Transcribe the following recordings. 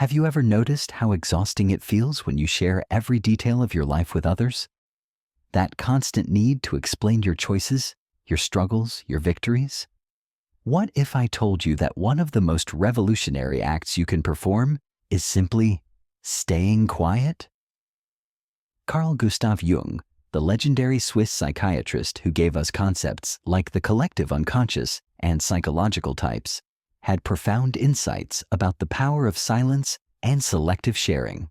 Have you ever noticed how exhausting it feels when you share every detail of your life with others? That constant need to explain your choices, your struggles, your victories? What if I told you that one of the most revolutionary acts you can perform is simply staying quiet? Carl Gustav Jung, the legendary Swiss psychiatrist who gave us concepts like the collective unconscious and psychological types, had profound insights about the power of silence and selective sharing.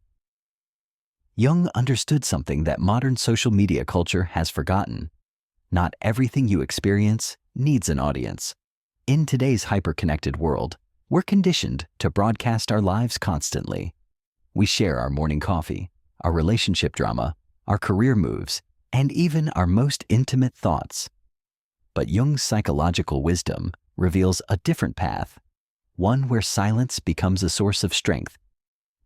Jung understood something that modern social media culture has forgotten. Not everything you experience needs an audience. In today's hyper-connected world, we're conditioned to broadcast our lives constantly. We share our morning coffee, our relationship drama, our career moves, and even our most intimate thoughts. But Jung's psychological wisdom reveals a different path, one where silence becomes a source of strength,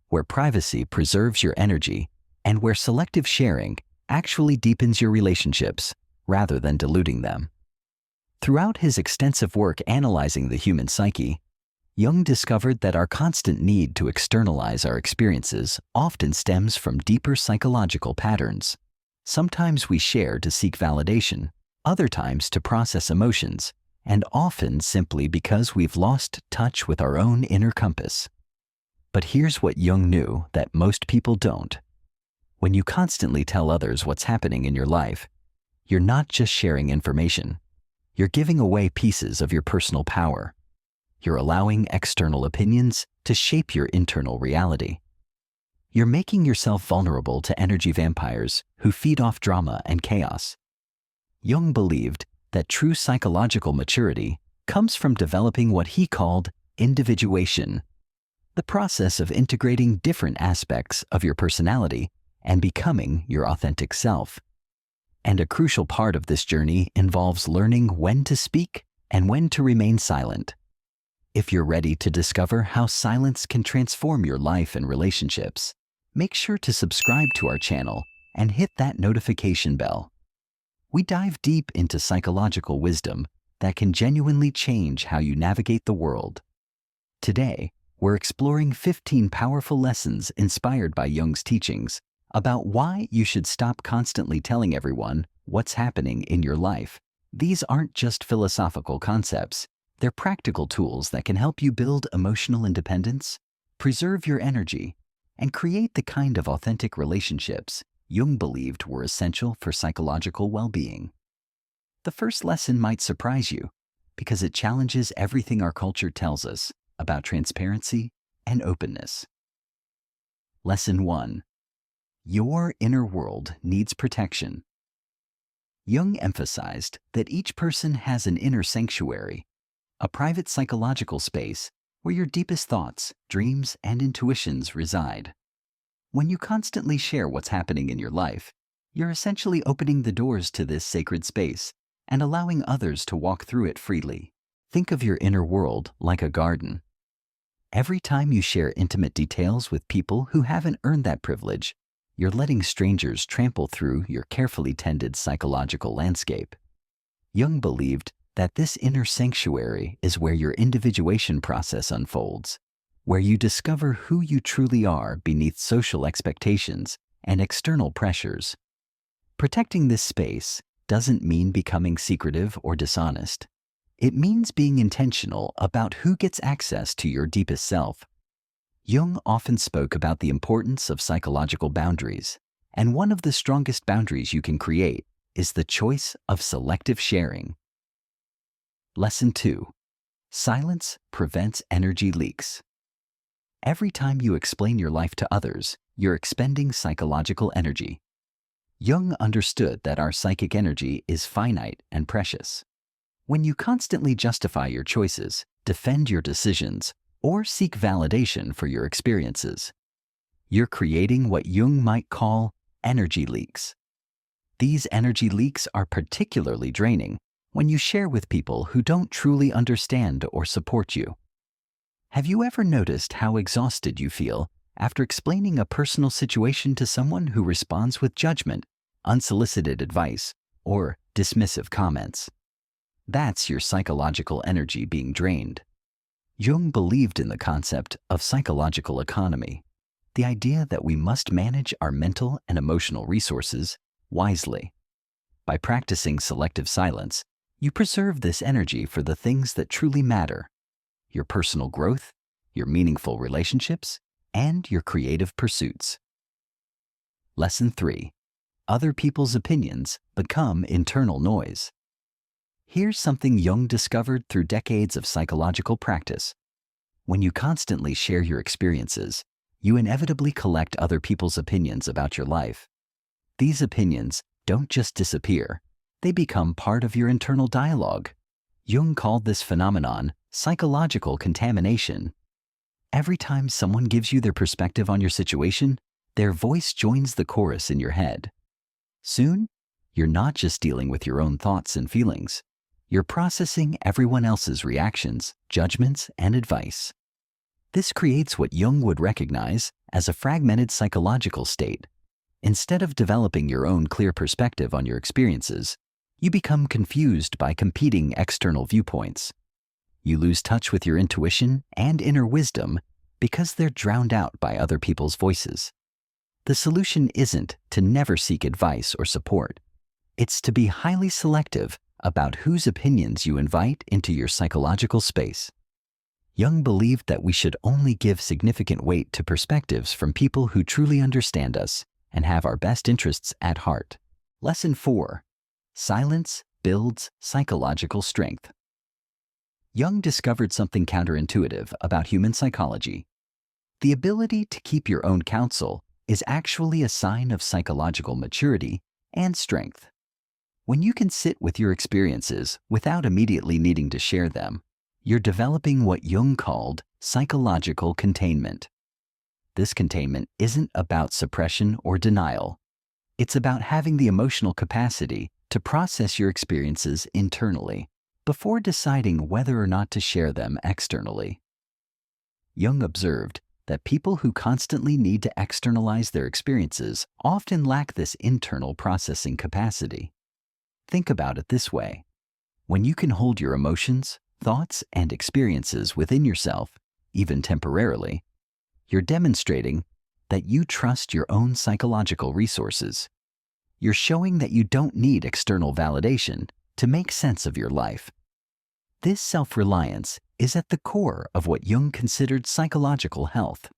where privacy preserves your energy, and where selective sharing actually deepens your relationships rather than diluting them. Throughout his extensive work analyzing the human psyche, Jung discovered that our constant need to externalize our experiences often stems from deeper psychological patterns. Sometimes we share to seek validation, other times to process emotions, and often simply because we've lost touch with our own inner compass. But here's what Jung knew that most people don't. When you constantly tell others what's happening in your life, you're not just sharing information. You're giving away pieces of your personal power. You're allowing external opinions to shape your internal reality. You're making yourself vulnerable to energy vampires who feed off drama and chaos. Jung believed that true psychological maturity comes from developing what he called individuation, the process of integrating different aspects of your personality and becoming your authentic self. And a crucial part of this journey involves learning when to speak and when to remain silent. If you're ready to discover how silence can transform your life and relationships, make sure to subscribe to our channel and hit that notification bell. We dive deep into psychological wisdom that can genuinely change how you navigate the world. Today, we're exploring 15 powerful lessons inspired by Jung's teachings about why you should stop constantly telling everyone what's happening in your life. These aren't just philosophical concepts. They're practical tools that can help you build emotional independence, preserve your energy, and create the kind of authentic relationships Jung believed were essential for psychological well-being. The first lesson might surprise you because it challenges everything our culture tells us about transparency and openness. Lesson 1. Your inner world needs protection. Jung emphasized that each person has an inner sanctuary, a private psychological space where your deepest thoughts, dreams, and intuitions reside. When you constantly share what's happening in your life, you're essentially opening the doors to this sacred space and allowing others to walk through it freely. Think of your inner world like a garden. Every time you share intimate details with people who haven't earned that privilege, you're letting strangers trample through your carefully tended psychological landscape. Jung believed that this inner sanctuary is where your individuation process unfolds, where you discover who you truly are beneath social expectations and external pressures. Protecting this space doesn't mean becoming secretive or dishonest. It means being intentional about who gets access to your deepest self. Jung often spoke about the importance of psychological boundaries, and one of the strongest boundaries you can create is the choice of selective sharing. Lesson 2. Silence prevents energy leaks. Every time you explain your life to others, you're expending psychological energy. Jung understood that our psychic energy is finite and precious. When you constantly justify your choices, defend your decisions, or seek validation for your experiences, you're creating what Jung might call energy leaks. These energy leaks are particularly draining when you share with people who don't truly understand or support you. Have you ever noticed how exhausted you feel after explaining a personal situation to someone who responds with judgment, unsolicited advice, or dismissive comments? That's your psychological energy being drained. Jung believed in the concept of psychological economy, the idea that we must manage our mental and emotional resources wisely. By practicing selective silence, you preserve this energy for the things that truly matter: your personal growth, your meaningful relationships, and your creative pursuits. Lesson 3. Other people's opinions become internal noise. Here's something Jung discovered through decades of psychological practice. When you constantly share your experiences, you inevitably collect other people's opinions about your life. These opinions don't just disappear, they become part of your internal dialogue. Jung called this phenomenon psychological contamination. Every time someone gives you their perspective on your situation, their voice joins the chorus in your head. Soon, you're not just dealing with your own thoughts and feelings. You're processing everyone else's reactions, judgments, and advice. This creates what Jung would recognize as a fragmented psychological state. Instead of developing your own clear perspective on your experiences, you become confused by competing external viewpoints. You lose touch with your intuition and inner wisdom because they're drowned out by other people's voices. The solution isn't to never seek advice or support. It's to be highly selective about whose opinions you invite into your psychological space. Jung believed that we should only give significant weight to perspectives from people who truly understand us and have our best interests at heart. Lesson 4. Silence builds psychological strength. Jung discovered something counterintuitive about human psychology. The ability to keep your own counsel is actually a sign of psychological maturity and strength. When you can sit with your experiences without immediately needing to share them, you're developing what Jung called psychological containment. This containment isn't about suppression or denial. It's about having the emotional capacity to process your experiences internally before deciding whether or not to share them externally. Jung observed that people who constantly need to externalize their experiences often lack this internal processing capacity. Think about it this way. When you can hold your emotions, thoughts, and experiences within yourself, even temporarily, you're demonstrating that you trust your own psychological resources. You're showing that you don't need external validation to make sense of your life. This self-reliance is at the core of what Jung considered psychological health.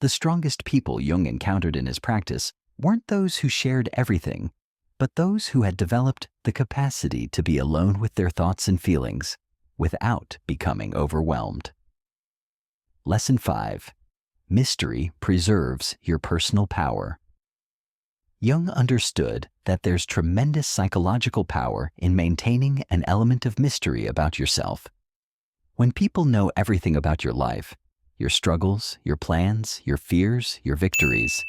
The strongest people Jung encountered in his practice weren't those who shared everything, but those who had developed the capacity to be alone with their thoughts and feelings without becoming overwhelmed. Lesson 5. Mystery preserves your personal power. Jung understood that there's tremendous psychological power in maintaining an element of mystery about yourself. When people know everything about your life, your struggles, your plans, your fears, your victories,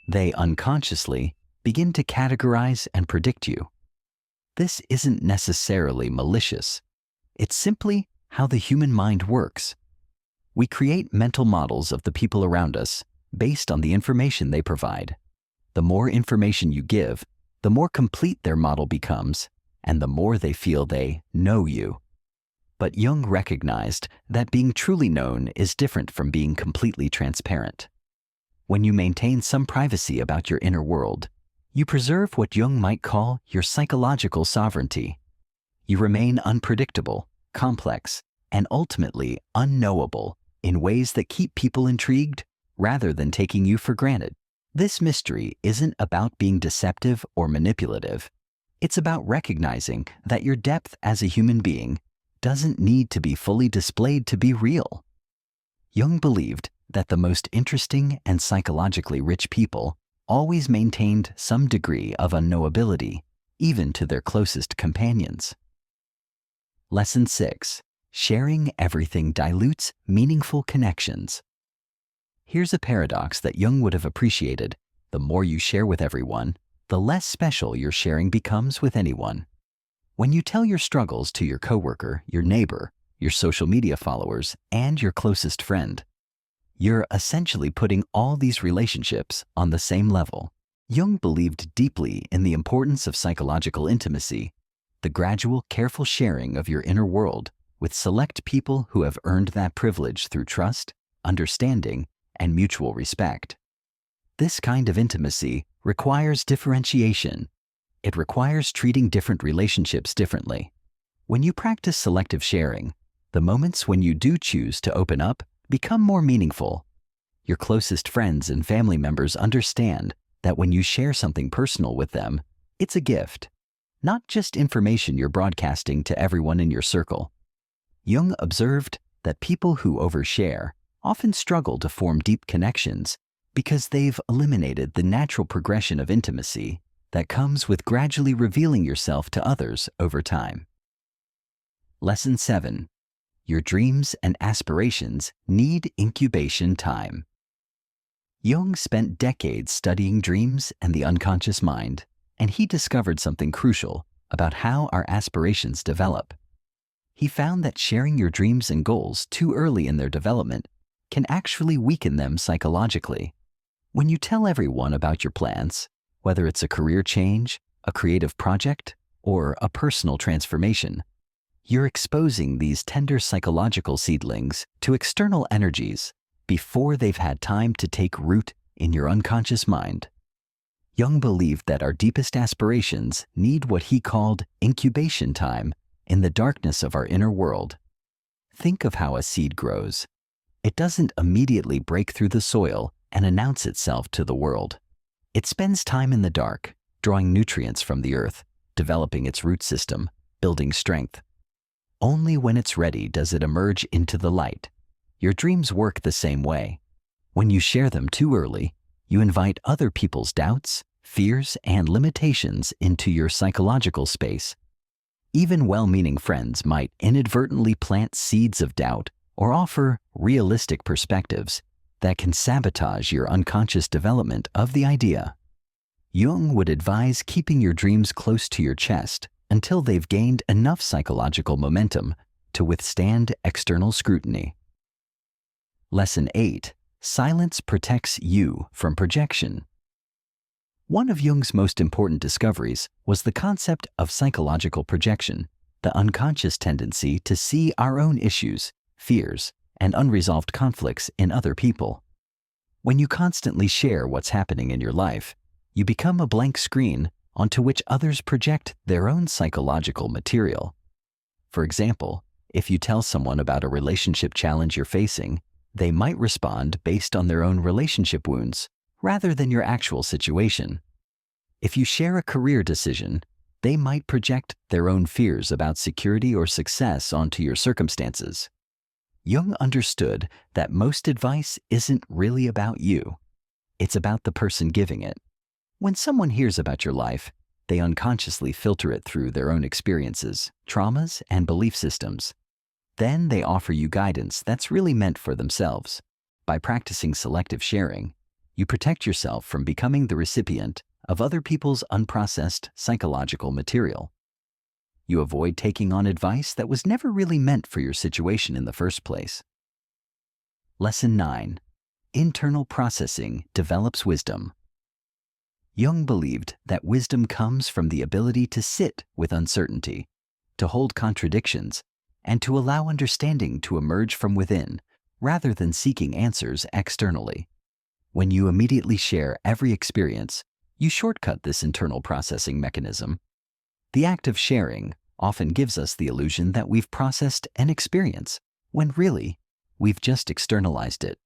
they unconsciously begin to categorize and predict you. This isn't necessarily malicious. It's simply how the human mind works. We create mental models of the people around us based on the information they provide. The more information you give, the more complete their model becomes, and the more they feel they know you. But Jung recognized that being truly known is different from being completely transparent. When you maintain some privacy about your inner world, you preserve what Jung might call your psychological sovereignty. You remain unpredictable, complex, and ultimately unknowable in ways that keep people intrigued rather than taking you for granted. This mystery isn't about being deceptive or manipulative. It's about recognizing that your depth as a human being doesn't need to be fully displayed to be real. Jung believed that the most interesting and psychologically rich people always maintained some degree of unknowability, even to their closest companions. Lesson 6. Sharing everything dilutes meaningful connections. Here's a paradox that Jung would have appreciated. The more you share with everyone, the less special your sharing becomes with anyone. When you tell your struggles to your coworker, your neighbor, your social media followers, and your closest friend, you're essentially putting all these relationships on the same level. Jung believed deeply in the importance of psychological intimacy. The gradual, careful sharing of your inner world with select people who have earned that privilege through trust, understanding, and mutual respect. This kind of intimacy requires differentiation. It requires treating different relationships differently. When you practice selective sharing, the moments when you do choose to open up become more meaningful. Your closest friends and family members understand that when you share something personal with them, it's a gift, not just information you're broadcasting to everyone in your circle. Jung observed that people who overshare often struggle to form deep connections because they've eliminated the natural progression of intimacy that comes with gradually revealing yourself to others over time. Lesson 7. Your dreams and aspirations need incubation time. Jung spent decades studying dreams and the unconscious mind, and he discovered something crucial about how our aspirations develop. He found that sharing your dreams and goals too early in their development can actually weaken them psychologically. When you tell everyone about your plans, whether it's a career change, a creative project, or a personal transformation, you're exposing these tender psychological seedlings to external energies before they've had time to take root in your unconscious mind. Jung believed that our deepest aspirations need what he called incubation time in the darkness of our inner world. Think of how a seed grows. It doesn't immediately break through the soil and announce itself to the world. It spends time in the dark, drawing nutrients from the earth, developing its root system, building strength. Only when it's ready does it emerge into the light. Your dreams work the same way. When you share them too early, you invite other people's doubts, fears, and limitations into your psychological space. Even well-meaning friends might inadvertently plant seeds of doubt or offer realistic perspectives that can sabotage your unconscious development of the idea. Jung would advise keeping your dreams close to your chest until they've gained enough psychological momentum to withstand external scrutiny. Lesson 8. Silence protects you from projection. One of Jung's most important discoveries was the concept of psychological projection, the unconscious tendency to see our own issues, fears, and unresolved conflicts in other people. When you constantly share what's happening in your life, you become a blank screen onto which others project their own psychological material. For example, if you tell someone about a relationship challenge you're facing, they might respond based on their own relationship wounds rather than your actual situation. If you share a career decision, they might project their own fears about security or success onto your circumstances. Jung understood that most advice isn't really about you. It's about the person giving it. When someone hears about your life, they unconsciously filter it through their own experiences, traumas, and belief systems. Then they offer you guidance that's really meant for themselves. By practicing selective sharing, you protect yourself from becoming the recipient of other people's unprocessed psychological material. You avoid taking on advice that was never really meant for your situation in the first place. Lesson 9. Internal processing develops wisdom. Jung believed that wisdom comes from the ability to sit with uncertainty, to hold contradictions, and to allow understanding to emerge from within, rather than seeking answers externally. When you immediately share every experience, you shortcut this internal processing mechanism. The act of sharing often gives us the illusion that we've processed an experience, when really, we've just externalized it.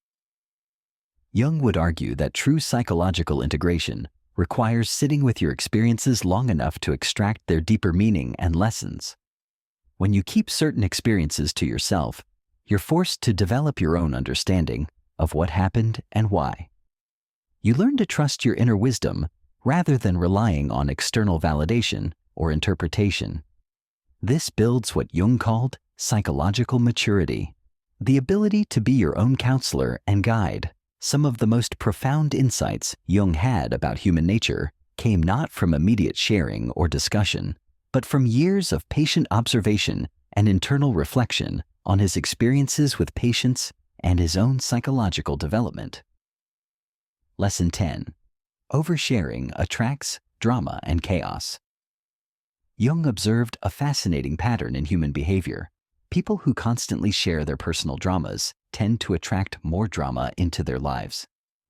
Jung would argue that true psychological integration requires sitting with your experiences long enough to extract their deeper meaning and lessons. When you keep certain experiences to yourself, you're forced to develop your own understanding of what happened and why. You learn to trust your inner wisdom rather than relying on external validation or interpretation. This builds what Jung called psychological maturity, the ability to be your own counselor and guide. Some of the most profound insights Jung had about human nature came not from immediate sharing or discussion, but from years of patient observation and internal reflection on his experiences with patients and his own psychological development. Lesson 10. Oversharing attracts drama and chaos. Jung observed a fascinating pattern in human behavior. People who constantly share their personal dramas tend to attract more drama into their lives.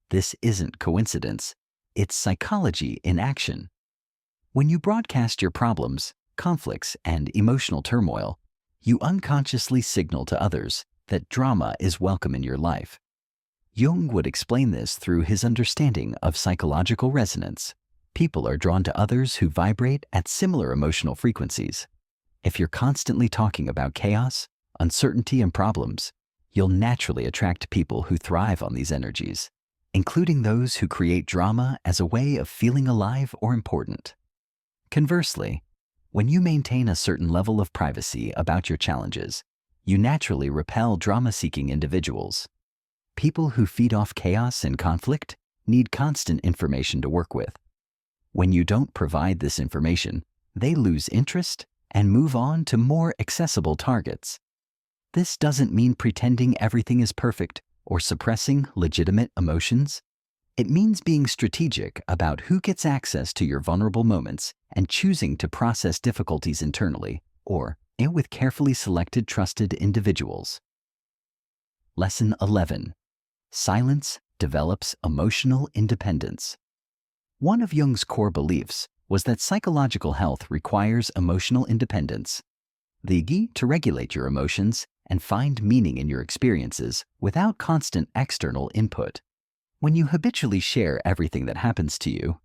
This isn't coincidence, it's psychology in action. When you broadcast your problems, conflicts, and emotional turmoil, you unconsciously signal to others that drama is welcome in your life. Jung would explain this through his understanding of psychological resonance. People are drawn to others who vibrate at similar emotional frequencies. If you're constantly talking about chaos, uncertainty, and problems, you'll naturally attract people who thrive on these energies, including those who create drama as a way of feeling alive or important. Conversely, when you maintain a certain level of privacy about your challenges, you naturally repel drama-seeking individuals. People who feed off chaos and conflict need constant information to work with. When you don't provide this information, they lose interest and move on to more accessible targets. This doesn't mean pretending everything is perfect or suppressing legitimate emotions. It means being strategic about who gets access to your vulnerable moments and choosing to process difficulties internally or with carefully selected trusted individuals. Lesson 11. Silence develops emotional independence. One of Jung's core beliefs was that psychological health requires emotional independence, the key to regulate your emotions and find meaning in your experiences without constant external input. When you habitually share everything that happens to you,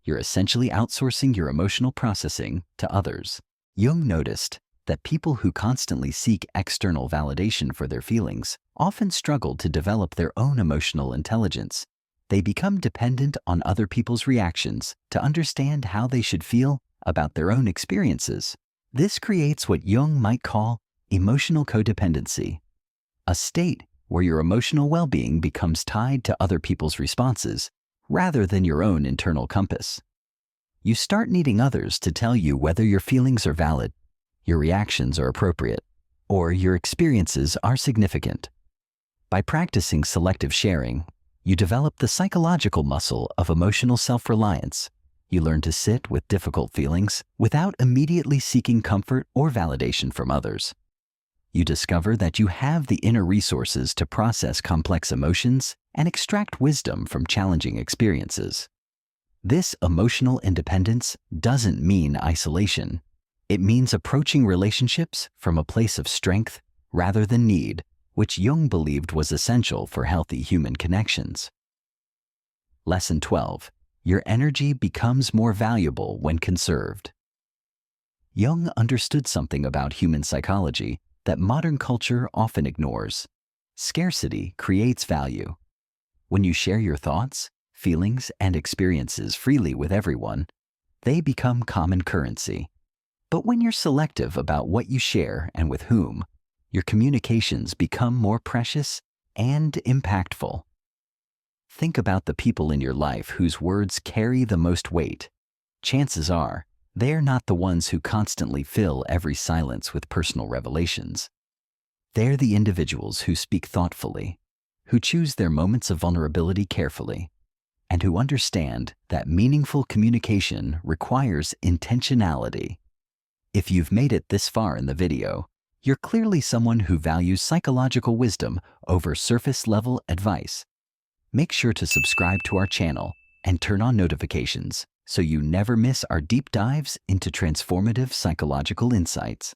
you're essentially outsourcing your emotional processing to others. Jung noticed that people who constantly seek external validation for their feelings often struggle to develop their own emotional intelligence. They become dependent on other people's reactions to understand how they should feel about their own experiences. This creates what Jung might call emotional codependency, a state where your emotional well-being becomes tied to other people's responses rather than your own internal compass. You start needing others to tell you whether your feelings are valid, your reactions are appropriate, or your experiences are significant. By practicing selective sharing, you develop the psychological muscle of emotional self-reliance. You learn to sit with difficult feelings without immediately seeking comfort or validation from others. You discover that you have the inner resources to process complex emotions and extract wisdom from challenging experiences. This emotional independence doesn't mean isolation. It means approaching relationships from a place of strength rather than need, which Jung believed was essential for healthy human connections. Lesson 12. Your energy becomes more valuable when conserved. Jung understood something about human psychology that modern culture often ignores. Scarcity creates value. When you share your thoughts, feelings, and experiences freely with everyone, they become common currency. But when you're selective about what you share and with whom, your communications become more precious and impactful. Think about the people in your life whose words carry the most weight. Chances are, they're not the ones who constantly fill every silence with personal revelations. They're the individuals who speak thoughtfully, who choose their moments of vulnerability carefully, and who understand that meaningful communication requires intentionality. If you've made it this far in the video, you're clearly someone who values psychological wisdom over surface-level advice. Make sure to subscribe to our channel and turn on notifications so you never miss our deep dives into transformative psychological insights.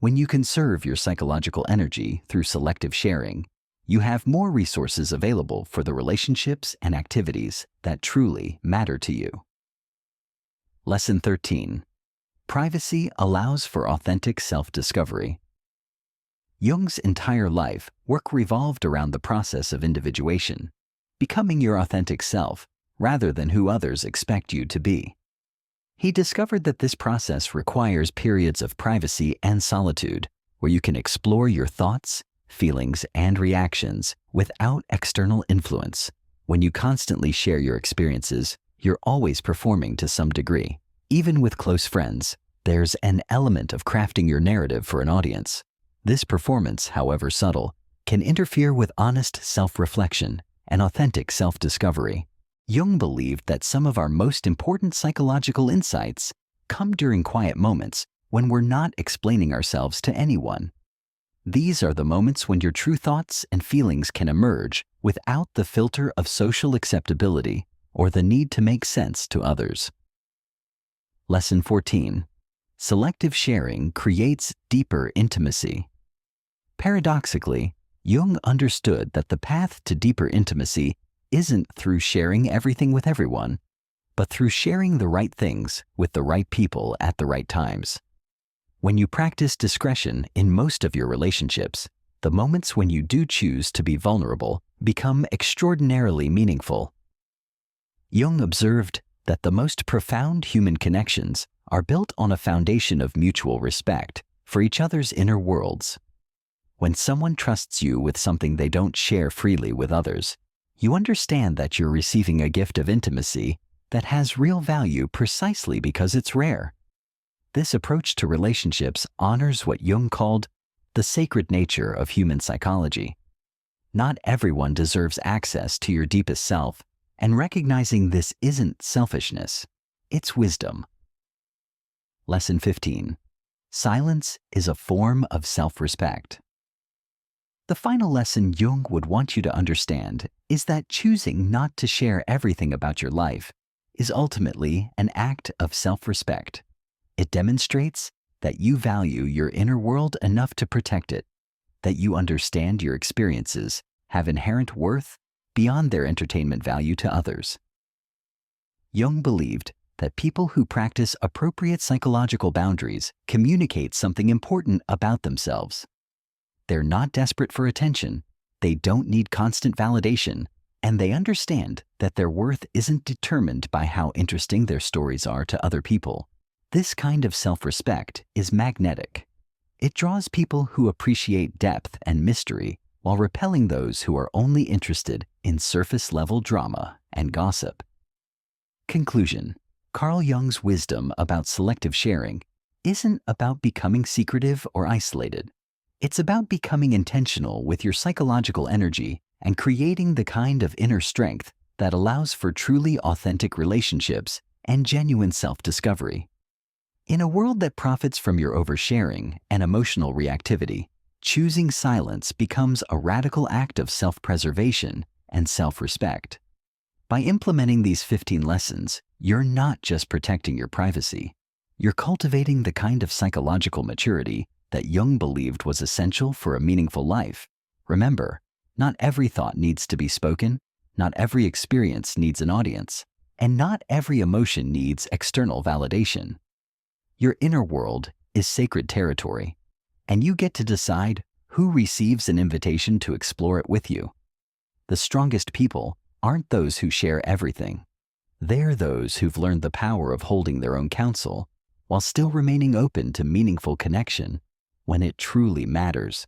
When you conserve your psychological energy through selective sharing, you have more resources available for the relationships and activities that truly matter to you. Lesson 13. Privacy allows for authentic self-discovery. Jung's entire work revolved around the process of individuation, becoming your authentic self rather than who others expect you to be. He discovered that this process requires periods of privacy and solitude where you can explore your thoughts, feelings, and reactions without external influence. When you constantly share your experiences, you're always performing to some degree. Even with close friends, there's an element of crafting your narrative for an audience. This performance, however subtle, can interfere with honest self-reflection and authentic self-discovery. Jung believed that some of our most important psychological insights come during quiet moments when we're not explaining ourselves to anyone. These are the moments when your true thoughts and feelings can emerge without the filter of social acceptability or the need to make sense to others. Lesson 14. Selective sharing creates deeper intimacy. Paradoxically, Jung understood that the path to deeper intimacy isn't through sharing everything with everyone, but through sharing the right things with the right people at the right times. When you practice discretion in most of your relationships, the moments when you do choose to be vulnerable become extraordinarily meaningful. Jung observed that the most profound human connections are built on a foundation of mutual respect for each other's inner worlds. When someone trusts you with something they don't share freely with others, you understand that you're receiving a gift of intimacy that has real value precisely because it's rare. This approach to relationships honors what Jung called the sacred nature of human psychology. Not everyone deserves access to your deepest self, and recognizing this isn't selfishness, it's wisdom. Lesson 15. Silence is a form of self-respect. The final lesson Jung would want you to understand is that choosing not to share everything about your life is ultimately an act of self-respect. It demonstrates that you value your inner world enough to protect it, that you understand your experiences have inherent worth beyond their entertainment value to others. Jung believed that people who practice appropriate psychological boundaries communicate something important about themselves. They're not desperate for attention, they don't need constant validation, and they understand that their worth isn't determined by how interesting their stories are to other people. This kind of self-respect is magnetic. It draws people who appreciate depth and mystery while repelling those who are only interested in surface-level drama and gossip. Conclusion. Carl Jung's wisdom about selective sharing isn't about becoming secretive or isolated. It's about becoming intentional with your psychological energy and creating the kind of inner strength that allows for truly authentic relationships and genuine self-discovery. In a world that profits from your oversharing and emotional reactivity, choosing silence becomes a radical act of self-preservation and self-respect. By implementing these 15 lessons, you're not just protecting your privacy, you're cultivating the kind of psychological maturity that Jung believed was essential for a meaningful life. Remember, not every thought needs to be spoken, not every experience needs an audience, and not every emotion needs external validation. Your inner world is sacred territory, and you get to decide who receives an invitation to explore it with you. The strongest people aren't those who share everything. They're those who've learned the power of holding their own counsel while still remaining open to meaningful connection when it truly matters.